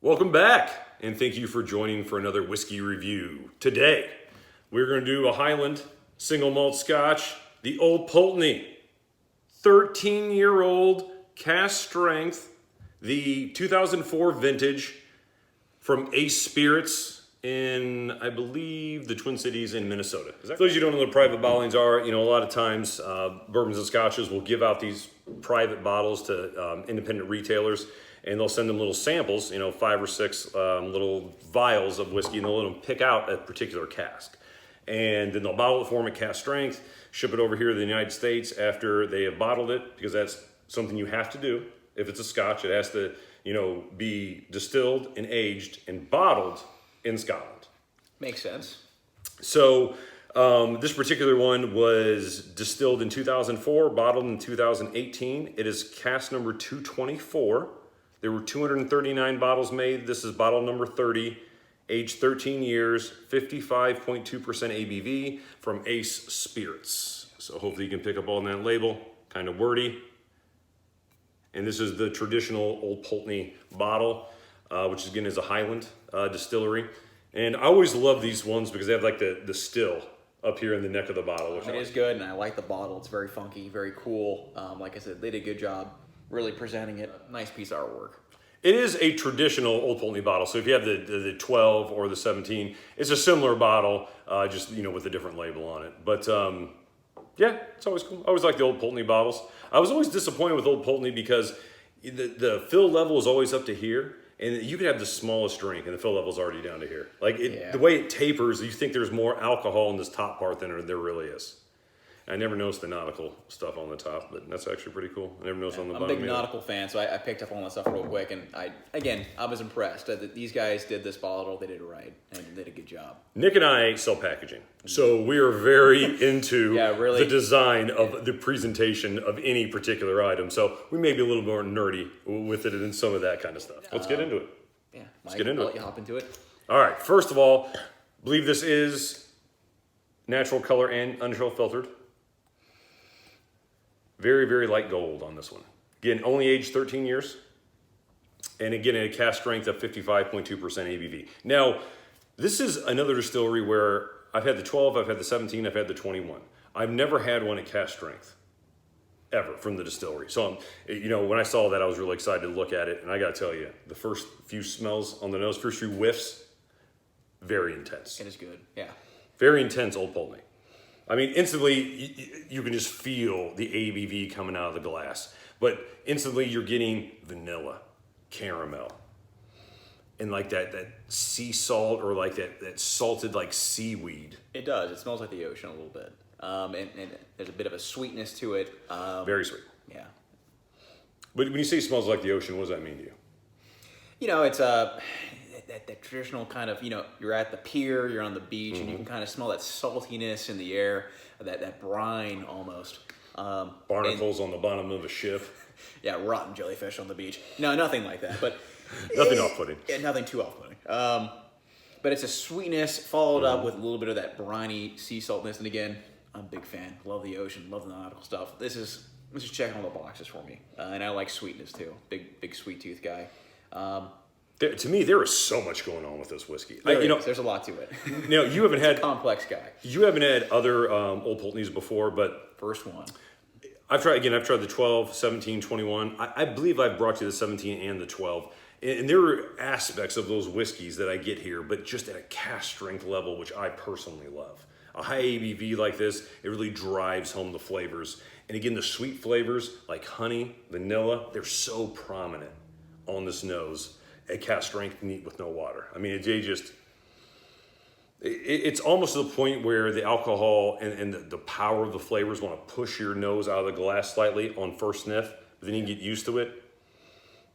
Welcome back, and thank you for joining for another whiskey review. Today, we're going to do a Highland single malt Scotch, the Old Pulteney, 13-year-old cask strength, the 2004 vintage from Ace Spirits in, I believe, the Twin Cities in Minnesota. For those of you who don't know what private bottlings are, a lot of times bourbons and scotches will give out these private bottles to independent retailers, and they'll send them little samples, 5 or 6 little vials of whiskey, and they'll let them pick out a particular cask. And then they'll bottle it for them at cask strength, ship it over here to the United States after they have bottled it, because that's something you have to do. If it's a scotch, it has to, be distilled and aged and bottled in Scotland. Makes sense. So this particular one was distilled in 2004, bottled in 2018. It is cask number 224. There were 239 bottles made. This is bottle number 30, aged 13 years, 55.2% ABV from Ace Spirits. So hopefully you can pick up on that label, kind of wordy. And this is the traditional Old Pulteney bottle, which again is a Highland distillery. And I always love these ones because they have like the still up here in the neck of the bottle. It is good, and I like the bottle. It's very funky, very cool. Like I said, they did a good job really presenting it. Nice piece of artwork. It is a traditional Old Pulteney bottle. So if you have the 12 or the 17, it's a similar bottle, just with a different label on it. But yeah, it's always cool. I always like the Old Pulteney bottles. I was always disappointed with Old Pulteney because the fill level is always up to here, and you could have the smallest drink and the fill level is already down to here. Like the way it tapers, you think there's more alcohol in this top part than there really is. I never noticed the nautical stuff on the top, but that's actually pretty cool. I never noticed on the bottom. I'm a big nautical fan, so I picked up on that stuff real quick, and I was impressed that these guys did this bottle. They did it right, and they did a good job. Nick and I sell packaging, so we are very into the design of the presentation of any particular item. So we may be a little more nerdy with it and some of that kind of stuff. Let's get into it. Yeah, let's get into it. I'll let you hop into it. All right. First of all, I believe this is natural color and unshell filtered. Very, very light gold on this one. Again, only aged 13 years. And again, a cask strength of 55.2% ABV. Now, this is another distillery where I've had the 12, I've had the 17, I've had the 21. I've never had one at cask strength, ever, from the distillery. So, when I saw that, I was really excited to look at it. And I got to tell you, the first few smells on the nose, first few whiffs, very intense. It is good, yeah. Very intense Old Pulteney. I mean, instantly, you can just feel the ABV coming out of the glass. But instantly, you're getting vanilla, caramel, and like that sea salt or like that salted like seaweed. It does. It smells like the ocean a little bit. And there's a bit of a sweetness to it. Very sweet. Yeah. But when you say it smells like the ocean, what does that mean to you? It's that traditional kind of, you're at the pier, you're on the beach, and you can kind of smell that saltiness in the air, that brine almost. Barnacles on the bottom of a ship. Yeah, rotten jellyfish on the beach. No, nothing like that, but nothing off-putting. Yeah, nothing too off-putting. But it's a sweetness followed up with a little bit of that briny sea saltness. And again, I'm a big fan. Love the ocean, love the nautical stuff. This is checking all the boxes for me, and I like sweetness too. Big sweet tooth guy. To me, there is so much going on with this whiskey. There's a lot to it. Now, you haven't had a complex guy. You haven't had other Old Pulteneys before, but first one. I've tried the 12, 17, 21. I believe I've brought you the 17 and the 12. And there are aspects of those whiskeys that I get here, but just at a cask strength level, which I personally love. A high ABV like this, it really drives home the flavors. And again, the sweet flavors like honey, vanilla, they're so prominent on this nose. A cask strength neat with no water. I mean, it's almost to the point where the alcohol and the power of the flavors want to push your nose out of the glass slightly on first sniff, but then you get used to it.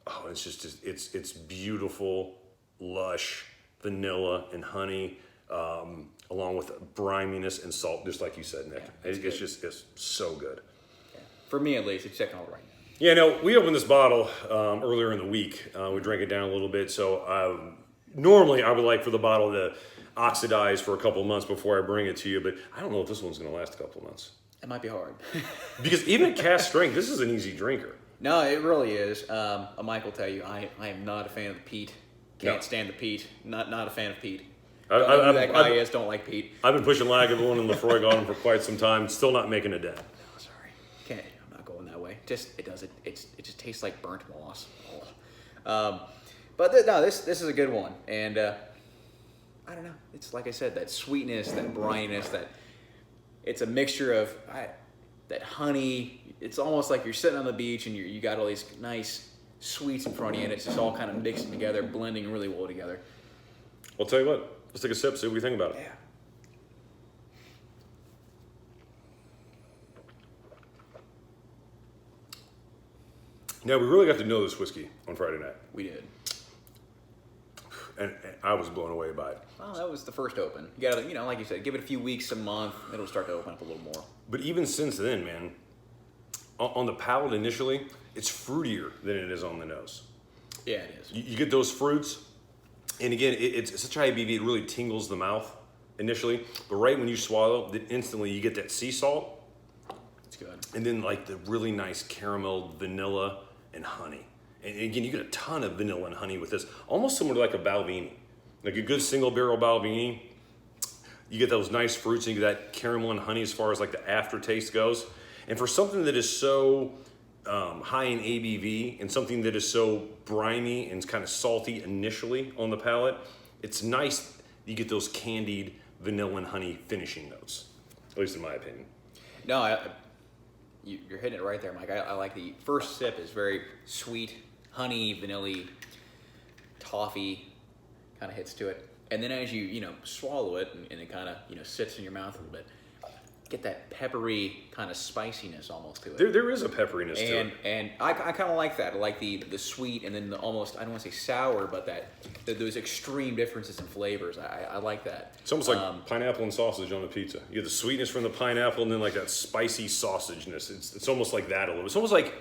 Oh, it's beautiful, lush vanilla and honey, along with briminess and salt, just like you said, Nick. Yeah, it's so good. Yeah. For me, at least, it's checking all right. Yeah, no, we opened this bottle earlier in the week. We drank it down a little bit. So normally I would like for the bottle to oxidize for a couple of months before I bring it to you. But I don't know if this one's going to last a couple of months. It might be hard. Because even at cask strength, this is an easy drinker. No, it really is. Mike will tell you, I am not a fan of the peat. Can't stand the peat. Not a fan of peat. I- Don't know I- who that guy I- is. Don't like peat. I've been pushing Lagavulin and Lefroy Garden for quite some time. Still not making a dent. Oh, sorry. Can't. I'm not going that way. It just tastes like burnt moss. But no, this is a good one, and I don't know. It's like I said, that sweetness, that brininess, that it's a mixture of that honey. It's almost like you're sitting on the beach and you got all these nice sweets in front of you, and it's just all kind of mixing together, blending really well together. I'll tell you what. Let's take a sip, see what we think about it. Yeah. Now, we really got to know this whiskey on Friday night, We did. and I was blown away by it. Well, that was the first open. You gotta, like you said, give it a few weeks, a month, it'll start to open up a little more. But even since then, man, on the palate initially, it's fruitier than it is on the nose. Yeah, it is. You get those fruits, and again, it's such high ABV, it really tingles the mouth initially, but right when you swallow, then instantly you get that sea salt, It's good. and then like the really nice caramel, vanilla, and honey. And again, you get a ton of vanilla and honey with this, almost similar to like a Balvenie. Like a good single barrel Balvenie, you get those nice fruits and you get that caramel and honey as far as like the aftertaste goes. And for something that is so high in ABV and something that is so briny and kind of salty initially on the palate, it's nice you get those candied vanilla and honey finishing notes, at least in my opinion. No, you're hitting it right there, Mike. I like the first sip is very sweet, honey, vanilla, toffee, kind of hits to it. And then as you swallow it and it kind of sits in your mouth a little bit, get that peppery kind of spiciness almost to it. There is a pepperiness to it. And I kind of like that. I like the sweet and then the almost, I don't want to say sour, but those extreme differences in flavors. I like that. It's almost like pineapple and sausage on a pizza. You get the sweetness from the pineapple and then like that spicy sausageness. It's almost like that a little. It's almost like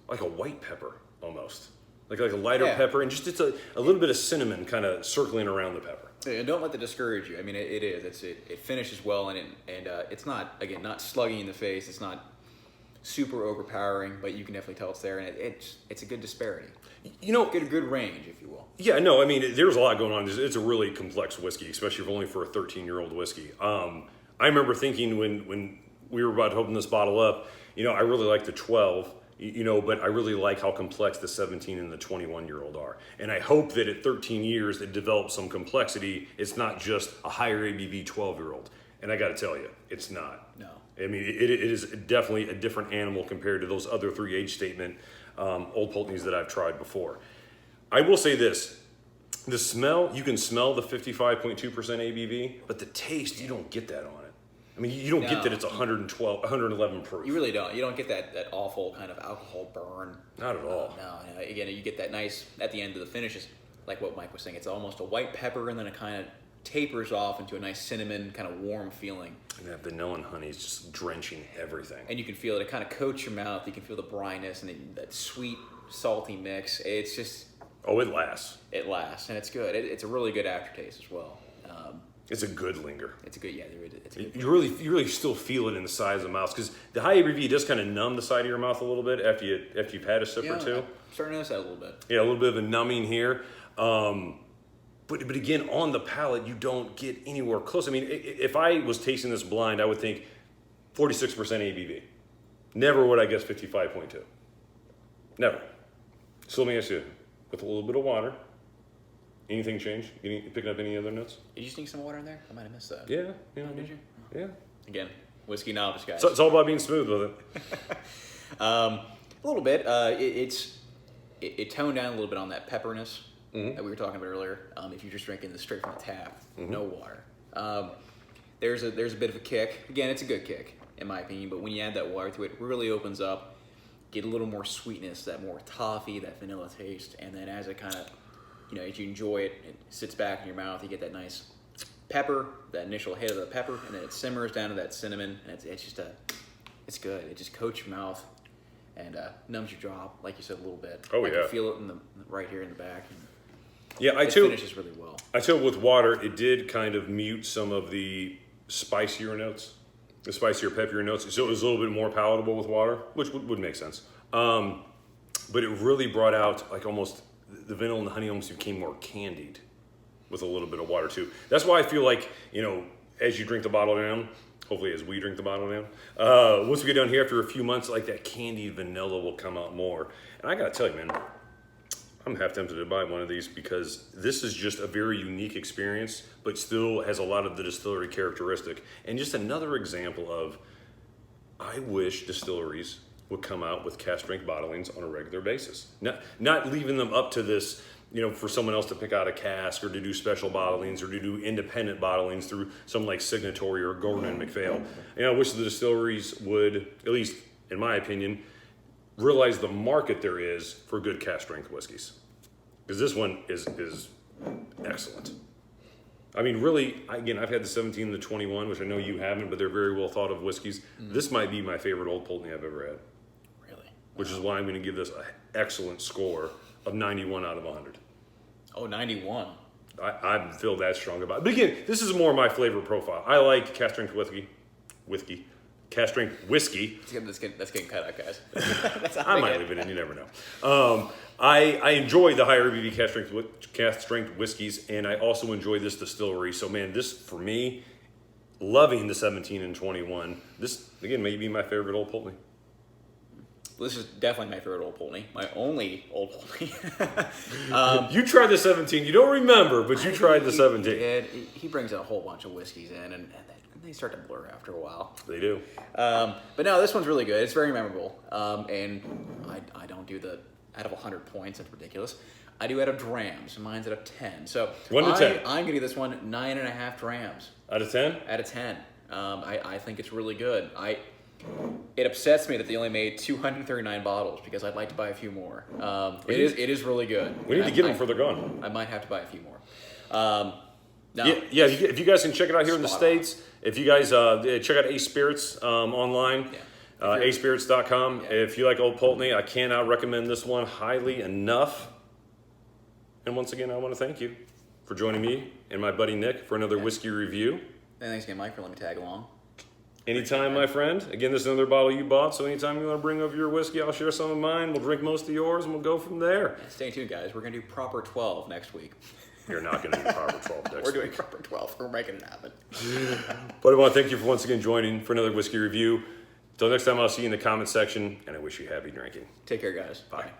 a white pepper almost. Like a lighter pepper and just it's a little bit of cinnamon kind of circling around the pepper. And don't let that discourage you. I mean, it is. It finishes well, and it's not, again, not slugging in the face. It's not super overpowering, but you can definitely tell it's there, and it's a good disparity. Good range, if you will. Yeah, no, I mean, there's a lot going on. It's a really complex whiskey, especially only for a 13-year-old whiskey. I remember thinking when we were about to open this bottle up, I really like the 12. But I really like how complex the 17 and the 21-year-old are. And I hope that at 13 years it develops some complexity. It's not just a higher ABV 12-year-old. And I got to tell you, it's not. No. I mean, it is definitely a different animal compared to those other three age statement Old Pulteneys that I've tried before. I will say this. The smell, you can smell the 55.2% ABV, but the taste, you don't get that on it. I mean, you don't get that it's 111 proof. You really don't. You don't get that awful kind of alcohol burn. Not at all. No. Again, you get that nice, at the end of the finishes, like what Mike was saying, it's almost a white pepper and then it kind of tapers off into a nice cinnamon, kind of warm feeling. And that vanilla and honey is just drenching everything. And you can feel it. It kind of coats your mouth. You can feel the bryness and that sweet, salty mix. It's just... Oh, it lasts. It lasts, and it's good. It's a really good aftertaste as well. It's a good linger. It's a good, it's a good. You really still feel it in the side of the mouth because the high ABV does kind of numb the side of your mouth a little bit after you've had a sip or two. I'm starting to notice that a little bit. Yeah, a little bit of a numbing here. But again, on the palate, you don't get anywhere close. I mean, if I was tasting this blind, I would think 46% ABV. Never would I guess 55.2. Never. So let me ask you, with a little bit of water, anything change? You picking up any other notes? Did you sneak some water in there? I might have missed that. Yeah. Did you? Yeah. Again, whiskey novice, guys. So it's all about being smooth with it. A little bit. It toned down a little bit on that pepperiness that we were talking about earlier. If you're just drinking this straight from the tap, no water. There's a bit of a kick. Again, it's a good kick in my opinion. But when you add that water to it, it really opens up. Get a little more sweetness, that more toffee, that vanilla taste, and then as it kind of, as you enjoy it, it sits back in your mouth. You get that nice pepper, that initial hit of the pepper, and then it simmers down to that cinnamon, and it's good. It just coats your mouth and numbs your jaw, like you said, a little bit. Oh, I yeah. can feel it right here in the back. And Yeah, it finishes really well. I too with water, it did kind of mute some of the spicier notes, the spicier, peppier notes. So it was a little bit more palatable with water, which would make sense. But it really brought out like almost the vanilla and the honey almost became more candied with a little bit of water too. That's why I feel like, as you drink the bottle down, hopefully as we drink the bottle down, once we get down here after a few months, like that candied vanilla will come out more. And I gotta tell you, man, I'm half tempted to buy one of these because this is just a very unique experience, but still has a lot of the distillery characteristic. And just another example of, I wish distilleries would come out with cask strength bottlings on a regular basis. Not leaving them up to this, for someone else to pick out a cask or to do special bottlings or to do independent bottlings through someone like Signatory or Gordon and MacPhail. I wish the distilleries would, at least in my opinion, realize the market there is for good cask strength whiskeys. Because this one is excellent. I mean, really, again, I've had the 17 and the 21, which I know you haven't, but they're very well thought of whiskeys. This might be my favorite Old Pulteney I've ever had. Really? Which is why I'm going to give this an excellent score of 91 out of 100. Oh, 91. I feel that strong about it. But again, this is more my flavor profile. I like cask strength whiskey. Cask strength whiskey. That's getting cut out, guys. I might leave it in. You never know. I enjoy the higher ABV cask strength whiskeys, and I also enjoy this distillery. So, man, this for me, loving the 17 and 21. This again may be my favorite Old Pulteney. This is definitely my favorite Old Pulteney. My only Old Pulteney. You tried the 17. You don't remember, but you tried the 17. He brings a whole bunch of whiskeys in, and they start to blur after a while. They do. But no, this one's really good. It's very memorable. And I don't do the out of 100 points. That's ridiculous. I do out of drams. Mine's out of 10. So 1 to 10. I'm gonna give this one 9.5 drams. Out of 10? Out of 10. I think it's really good. It upsets me that they only made 239 bottles because I'd like to buy a few more. It is really good. We need to get them before they're gone. I might have to buy a few more. No. Yeah. If you guys can check it out here in the States, if you guys check out Ace Spirits online, acespirits.com. Yeah. If you like Old Pulteney, I cannot recommend this one highly enough. And once again, I want to thank you for joining me and my buddy Nick for another whiskey review. And thanks again, Mike, for letting me tag along. Anytime, my friend. Again, this is another bottle you bought, so anytime you want to bring over your whiskey, I'll share some of mine. We'll drink most of yours, and we'll go from there. Stay tuned, guys. We're going to do proper 12 next week. You're not going to do proper 12 next week. We're doing proper 12. We're making it happen. But I want to thank you for once again joining for another whiskey review. Until next time, I'll see you in the comment section, and I wish you happy drinking. Take care, guys. Bye. Bye.